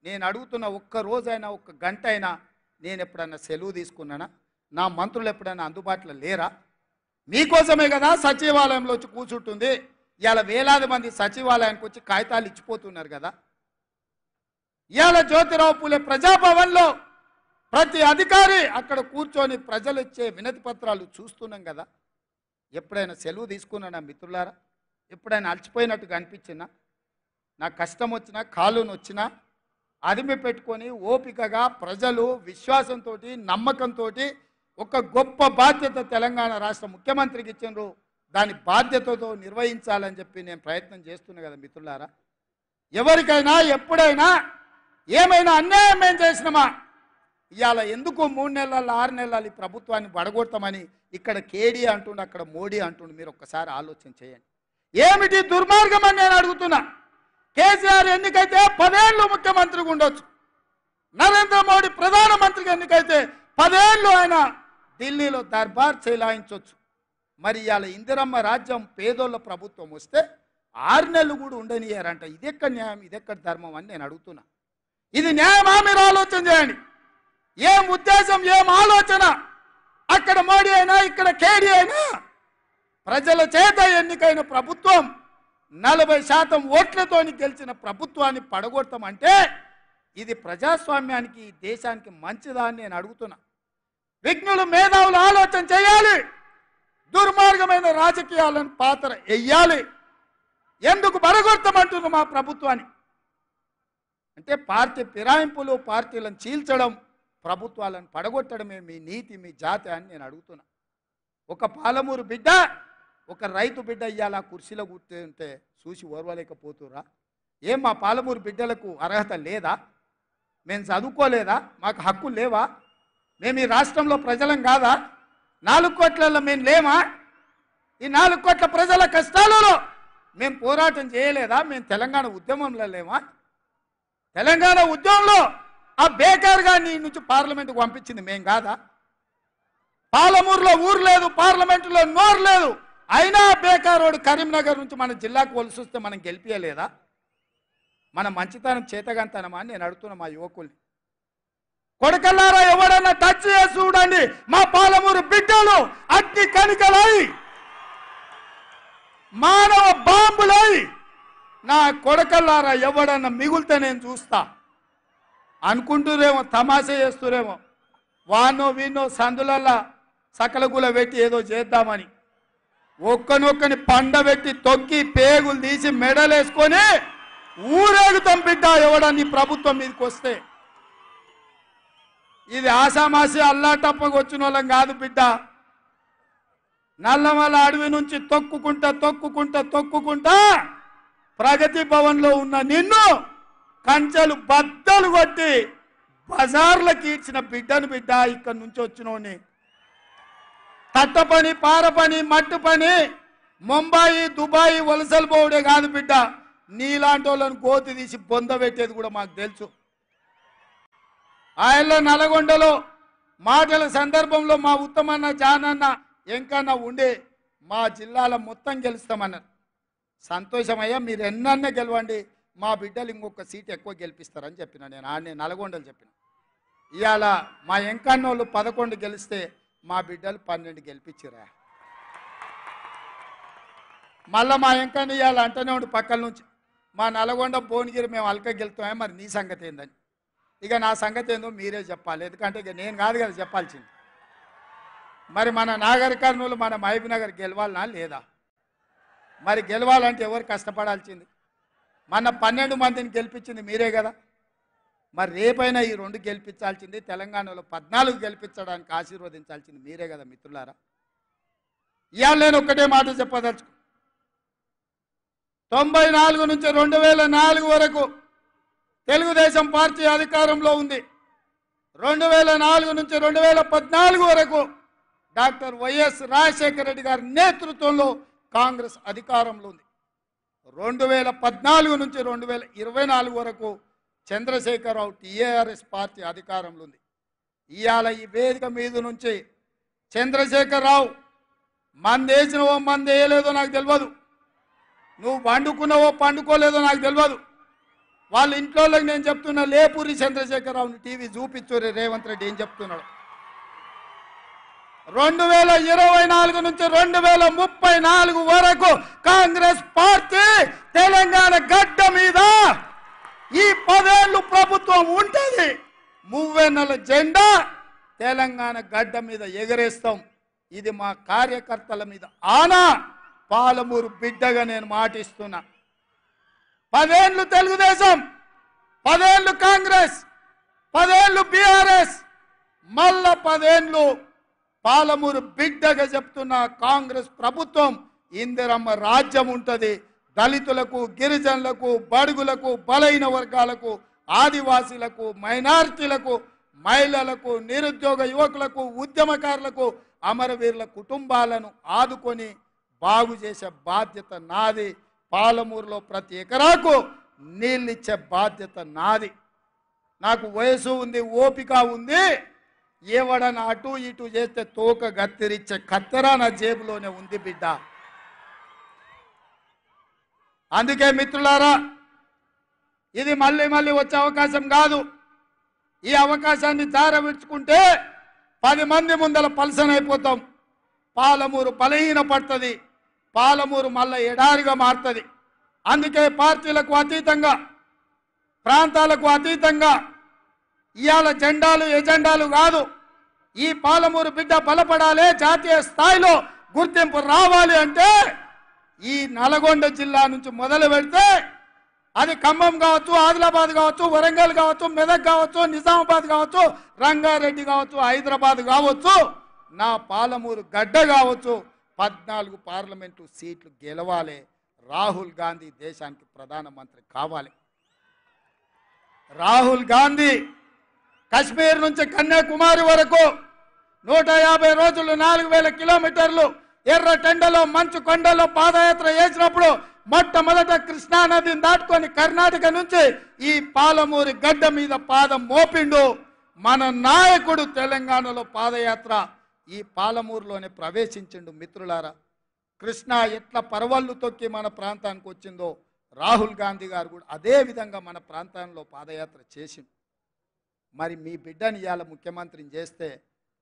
నేను అడుగుతున్న ఒక్క రోజైనా ఒక్క గంట అయినా నేను ఎప్పుడన్నా సెలవు తీసుకున్నానా? నా మంత్రులు ఎప్పుడైనా అందుబాటులో లేరా? మీకోసమే కదా సచివాలయంలో వచ్చి కూర్చుంటుంది. ఇవాళ వేలాది మంది సచివాలయానికి వచ్చి కాగితాలు ఇచ్చిపోతున్నారు కదా. ఇవాళ జ్యోతిరావు పూలే ప్రజాభవన్లో ప్రతి అధికారి అక్కడ కూర్చొని ప్రజలు ఇచ్చే వినతి పత్రాలు చూస్తున్నాం కదా. ఎప్పుడైనా సెలవు తీసుకున్నానా మిత్రులారా? ఎప్పుడైనా అలసిపోయినట్టుగా అనిపించినా, నా కష్టం వచ్చినా కాలుని వచ్చినా అదిమి పెట్టుకొని ఓపికగా ప్రజలు విశ్వాసంతో నమ్మకంతో ఒక గొప్ప బాధ్యత తెలంగాణ రాష్ట్ర ముఖ్యమంత్రికి ఇచ్చిండ్రు, దాని బాధ్యతతో నిర్వహించాలని చెప్పి నేను ప్రయత్నం చేస్తున్నా కదా మిత్రులారా. ఎవరికైనా ఎప్పుడైనా ఏమైనా అన్యాయం ఏం చేసినామా? ఇవాళ ఎందుకు 3 నెలలు 6 నెలలు ఈ ప్రభుత్వాన్ని పడగొడతామని ఇక్కడ కేడీ అంటుండు, అక్కడ మోడీ అంటుండు. మీరు ఒక్కసారి ఆలోచన చేయండి. ఏమిటి దుర్మార్గం అని నేను అడుగుతున్నా. కేసీఆర్ ఎన్నికైతే 10 ఏళ్ళు ముఖ్యమంత్రిగా ఉండొచ్చు, నరేంద్ర మోడీ ప్రధానమంత్రిగా ఎన్నికైతే 10 ఏళ్ళు ఆయన ఢిల్లీలో దర్బార్ చెలాయించవచ్చు. మరి ఇవాళ ఇందిరమ్మ రాజ్యం పేదోళ్ళ ప్రభుత్వం వస్తే 6 నెలలు కూడా ఉండనియారంట. ఇదెక్కడ న్యాయం, ఇదెక్కడ ధర్మం అని నేను అడుగుతున్నా. ఇది న్యాయమా? మీరు ఆలోచన చేయండి. ఏం ఉద్దేశం, ఏం ఆలోచన? అక్కడ మోడీ అయినా ఇక్కడ కేడీ అయినా ప్రజల చేత ఎన్నికైన ప్రభుత్వం 40% ఓట్లతో గెలిచిన ప్రభుత్వాన్ని పడగొడతామంటే ఇది ప్రజాస్వామ్యానికి దేశానికి మంచిదా అని నేను అడుగుతున్నా. విజ్ఞులు మేధావులు ఆలోచన చేయాలి. దుర్మార్గమైన రాజకీయాలను పాత్ర వెయ్యాలి. ఎందుకు పడగొడతామంటున్నాం మా ప్రభుత్వాన్ని అంటే పార్టీ ఫిరాయింపులు, పార్టీలను చీల్చడం, ప్రభుత్వాలను పడగొట్టడమే మీ నీతి, మీ జాతి అని నేను అడుగుతున్నా. ఒక పాలమూరు బిడ్డ, ఒక రైతు బిడ్డ ఇవాళ కుర్చీలో కూర్చుంటే చూసి ఓర్వలేకపోతురా? ఏం మా పాలమూరు బిడ్డలకు అర్హత లేదా? మేము చదువుకోలేదా? మాకు హక్కులు లేవా? మేము ఈ రాష్ట్రంలో ప్రజలం కాదా? 4 కోట్లలో మేము లేమా? ఈ 4 కోట్ల ప్రజల కష్టాలలో మేము పోరాటం చేయలేదా? మేము తెలంగాణ ఉద్యమంలో లేమా? తెలంగాణ ఉద్యమంలో ఆ బేకార్ గారిని నుంచి పార్లమెంటుకు పంపించింది మేం కాదా? పాలమూరులో ఊరు లేదు, పార్లమెంటులో నోరు లేదు, అయినా బేకారోడు కరీంనగర్ నుంచి మన జిల్లాకు వలసి వస్తే మనం గెలిపియలేదా? మన మంచితనం చేతగంతనమా అని నేను అడుగుతున్నా మా యువకుల్ని. కొడకల్లారా, ఎవడన్నా టచ్ చేసి చూడండి, మా పాలమూరు బిడ్డలు అగ్ని కణికలై మానవ బాంబులై నా కొడకల్లారా ఎవడన్నా మిగులుతే నేను చూస్తా అనుకుంటురేమో, తమాషా చేస్తురేమో. వానో వీనో సందులల్లా సకలగుల పెట్టి ఏదో చేద్దామని ఒక్కనొక్కని పండబెట్టి తొక్కి పేగులు తీసి మెడలేసుకొని ఊరేగుతాం బిడ్డ ఎవడని ప్రభుత్వం మీదకి వస్తే. ఇది ఆసామాసి అల్లాటప్పకు వచ్చిన వాళ్ళం కాదు బిడ్డ. నల్లమల అడవి నుంచి తొక్కుకుంటా ప్రగతి భవన్లో ఉన్న నిన్ను కంచెలు బద్దలు కొట్టి బజార్లకు ఈడ్చిన బిడ్డను బిడ్డ. ఇక్కడి నుంచి వచ్చినోని తట్ట పని, పార పని, మట్టు పని, ముంబాయి దుబాయి వలసలు పోవడే కాదు బిడ్డ, నీలాంటి వాళ్ళని గోతి తీసి బొంద పెట్టేది కూడా మాకు తెలుసు. ఆయనలో నల్గొండలో మాటల సందర్భంలో మా ఉత్తమన్న, జానన్న, ఎంకన్నా ఉండే మా జిల్లాలో మొత్తం గెలుస్తామన్నారు. సంతోషమయ్యా, మీరు ఎన్నన్నా గెలవండి, మా బిడ్డలు ఇంకొక సీట్ ఎక్కువ గెలిపిస్తారని చెప్పిన. నేను నల్గొండలు చెప్పిన. ఇవాళ మా ఎంకన్నోళ్ళు 11 గెలిస్తే మా బిడ్డలు 12 గెలిపించిరా. మళ్ళీ మా ఎంకన్న ఇవాళ అంటనే ఉండి పక్కల నుంచి, మా నల్గొండ భువనగిరి మేము అల్క గెలుస్తామే, మరి నీ సంగతి ఏందని. ఇక నా సంగతి ఏందో మీరే చెప్పాలి, ఎందుకంటే ఇక నేను కాదు కదా చెప్పాల్సింది. మరి మన నాగర్ కర్నూలు, మన మహబూబ్ నగర్ గెలవాలనా లేదా? మరి గెలవాలంటే ఎవరు కష్టపడాల్సింది? మన 12 మందిని గెలిపించింది మీరే కదా. మరి రేపైనా ఈ 2 గెలిపించాల్సింది, తెలంగాణలో 14 గెలిపించడానికి ఆశీర్వదించాల్సింది మీరే కదా మిత్రులారా. ఇవాళ నేను ఒక్కటే మాట చెప్పదలుచుకు. 94 నుంచి 2004 వరకు తెలుగుదేశం పార్టీ అధికారంలో ఉంది. 2004 నుంచి 2014 వరకు డాక్టర్ వైఎస్ రాజశేఖర రెడ్డి గారి నేతృత్వంలో కాంగ్రెస్ అధికారంలో ఉంది. 2014 నుంచి 2024 వరకు చంద్రశేఖరరావు టీఆర్ఎస్ పార్టీ అధికారంలో ఉంది. ఇవాళ ఈ వేదిక మీద నుంచి చంద్రశేఖరరావు మందేసినవో మందేయలేదో నాకు తెలియదు, నువ్వు పండుకున్నావో పండుకోలేదో నాకు తెలియదు. వాళ్ళ ఇంట్లోకి నేను చెప్తున్నా, లేపూరి చంద్రశేఖరరావుని టీవీ చూపించురే రేవంత్ రెడ్డి ఏం చెప్తున్నాడు. 2024 నుంచి 2034 వరకు కాంగ్రెస్ పార్టీ తెలంగాణ గడ్డ మీద ఈ 10 ఏళ్ళు ప్రభుత్వం ఉంటుంది. మువ్వెన్నెల జెండా తెలంగాణ గడ్డ మీద ఎగరేస్తాం. ఇది మా కార్యకర్తల మీద ఆనా. పాలమూరు బిడ్డగా నేను మాటిస్తున్నా. 10 ఏళ్ళు తెలుగుదేశం, 10 ఏళ్ళు కాంగ్రెస్, 10 ఏళ్ళు బీఆర్ఎస్, మళ్ళా 10 ఏళ్ళు పాలమూరు బిడ్డగా చెప్తున్న కాంగ్రెస్ ప్రభుత్వం. ఇందిరమ్మ రాజ్యం ఉంటుంది. దళితులకు, గిరిజనులకు, బడుగులకు, బలైన వర్గాలకు, ఆదివాసీలకు, మైనారిటీలకు, మహిళలకు, నిరుద్యోగ యువకులకు, ఉద్యమకారులకు, అమరవీరుల కుటుంబాలను ఆదుకొని బాగు చేసే బాధ్యత నాది. పాలమూరులో ప్రతి ఎకరాకు నీళ్ళిచ్చే బాధ్యత నాది. నాకు వయసు ఉంది, ఓపిక ఉంది. ఎవడన్నా అటు ఇటు చేస్తే తోక గత్తిరిచ్చే కత్తెర నా జేబులోనే ఉంది బిడ్డ. అందుకే మిత్రులారా, ఇది మళ్ళీ మళ్ళీ వచ్చే అవకాశం కాదు. ఈ అవకాశాన్ని జారవిడ్చుకుంటే 10 మంది ముందల పల్సన్ అయిపోతాం. పాలమూరు బలహీన పడుతుంది. పాలమూరు మళ్ళీ ఎడారిగా మారుతుంది. అందుకే పార్టీలకు అతీతంగా, ప్రాంతాలకు అతీతంగా ఇవాళ జెండాలు ఎజెండాలు కాదు. ఈ పాలమూరు బిడ్డ బలపడాలి, జాతీయ స్థాయిలో గుర్తింపు రావాలి అంటే ఈ నల్గొండ జిల్లా నుంచి మొదలు పెడితే అది ఖమ్మం కావచ్చు, ఆదిలాబాద్ కావచ్చు, వరంగల్ కావచ్చు, మెదక్ కావచ్చు, నిజామాబాద్ కావచ్చు, రంగారెడ్డి కావచ్చు, హైదరాబాద్ కావచ్చు, నా పాలమూరు గడ్డ కావచ్చు, 14 పార్లమెంటు సీట్లు గెలవాలి. రాహుల్ గాంధీ దేశానికి ప్రధానమంత్రి కావాలి. రాహుల్ గాంధీ కశ్మీర్ నుంచి కన్యాకుమారి వరకు 150 రోజులు 4000 కిలోమీటర్లు ఎర్ర టెండలో మంచు కొండలో పాదయాత్ర చేసినప్పుడు మొట్టమొదట కృష్ణా నదిని దాటుకొని కర్ణాటక నుంచి ఈ పాలమూరి గడ్డ మీద పాదం మోపిండు మన నాయకుడు. తెలంగాణలో పాదయాత్ర ఈ పాలమూరులోనే ప్రవేశించిండు. మిత్రులారా, కృష్ణా ఎట్లా పరవళ్ళు తొక్కి మన ప్రాంతానికి వచ్చిందో రాహుల్ గాంధీ గారు కూడా అదే విధంగా మన ప్రాంతంలో పాదయాత్ర చేసిండు. మరి మీ బిడ్డని ఇవాళ ముఖ్యమంత్రిని చేస్తే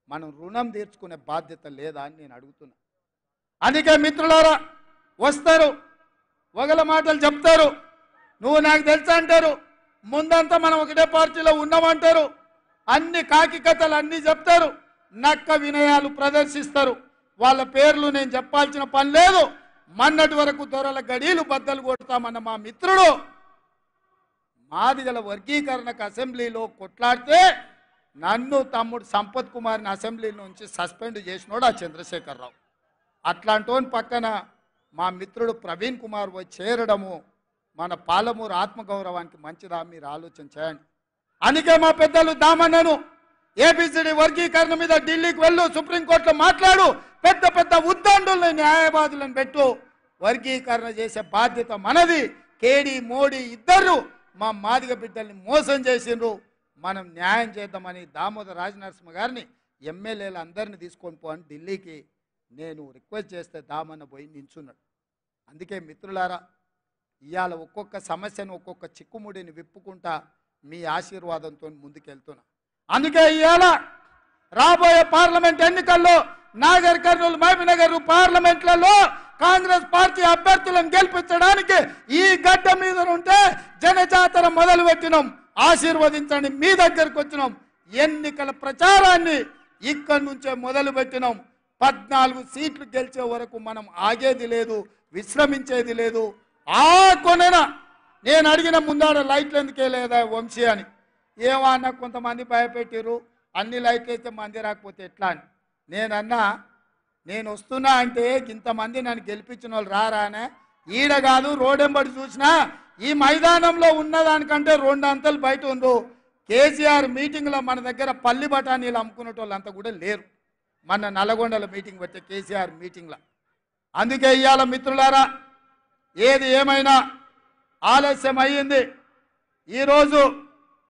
మనం రుణం తీర్చుకునే బాధ్యత లేదా అని నేను అడుగుతున్నా. అందుకే మిత్రులారా, వస్తారు, ఒకళ్ళ మాటలు చెప్తారు, నువ్వు నాకు తెలుసా అంటారు, ముందంతా మనం ఒకటే పార్టీలో ఉన్నామంటారు, అన్ని కాకి కథలు అన్నీ చెప్తారు, నక్క వినయాలు ప్రదర్శిస్తారు. వాళ్ళ పేర్లు నేను చెప్పాల్సిన పని లేదు. మొన్నటి వరకు దొరల గడీలు బద్దలు కొడతామన్న మా మిత్రుడు మాదిగల వర్గీకరణకు అసెంబ్లీలో కొట్లాడితే నన్ను తమ్ముడు సంపత్ కుమార్ని అసెంబ్లీ నుంచి సస్పెండ్ చేసినోడు ఆ చంద్రశేఖరరావు. అట్లాంటోని పక్కన మా మిత్రుడు ప్రవీణ్ కుమార్ పోయి చేరడము మన పాలమూరు ఆత్మగౌరవానికి మంచిదా? మీరు ఆలోచన చేయండి. అందుకే మా పెద్దలు దామన్నను ఏబిసిడి వర్గీకరణ మీద ఢిల్లీకి వెళ్ళు, సుప్రీంకోర్టులో మాట్లాడు, పెద్ద పెద్ద ఉద్దండుల్ని న్యాయవాదులను పెట్టు, వర్గీకరణ చేసే బాధ్యత మనది. కేడి మోడీ ఇద్దరు మా మాదిగ బిడ్డల్ని మోసం చేసిండ్రు, మనం న్యాయం చేద్దామని దామోదర రాజనరసింహ గారిని ఎమ్మెల్యేలు అందరిని తీసుకొని పోని ఢిల్లీకి నేను రిక్వెస్ట్ చేస్తే దామన్న పోయి నించున్నాడు. అందుకే మిత్రులారా, ఇవాళ ఒక్కొక్క సమస్యను ఒక్కొక్క చిక్కుముడిని విప్పుకుంటా మీ ఆశీర్వాదంతో ముందుకెళ్తున్నా. అందుకే ఇవాళ రాబోయే పార్లమెంట్ ఎన్నికల్లో నాగర్ కర్నూలు మహబూబ్నగర్ పార్లమెంట్లలో కాంగ్రెస్ పార్టీ అభ్యర్థులను గెలిపించడానికి ఈ గడ్డ మీద ఉంటే జనజాతర మొదలు పెట్టినాం. ఆశీర్వదించండి, మీ దగ్గరకు వచ్చినాం. ఎన్నికల ప్రచారాన్ని ఇక్కడి నుంచే మొదలు పెట్టినాం. 14 సీట్లు గెలిచే వరకు మనం ఆగేది లేదు, విశ్రమించేది లేదు. ఆ కొనన నేను అడిగిన ముందాడ లైట్లు ఎందుకే లేదా వంశీ అని, ఏమన్నా కొంతమంది భయపెట్టిరు, అన్ని లైట్లు అయితే మంది రాకపోతే ఎట్లా అని. నేనన్నా, నేను వస్తున్నా అంటే ఇంతమంది నన్ను గెలిపించిన వాళ్ళు రారానే, ఈడ కాదు రోడెంబడి చూసినా ఈ మైదానంలో ఉన్నదానికంటే 2 అంతలు బయట ఉందో. కేసీఆర్ మీటింగ్లో మన దగ్గర పల్లి బఠానీలు అమ్ముకునే వాళ్ళు అంతా కూడా లేరు. మన నల్లగొండల మీటింగ్ పెట్టే కేసీఆర్ మీటింగ్లో. అందుకే ఇవాళ మిత్రులారా, ఏది ఏమైనా ఆలస్యం అయ్యింది. ఈరోజు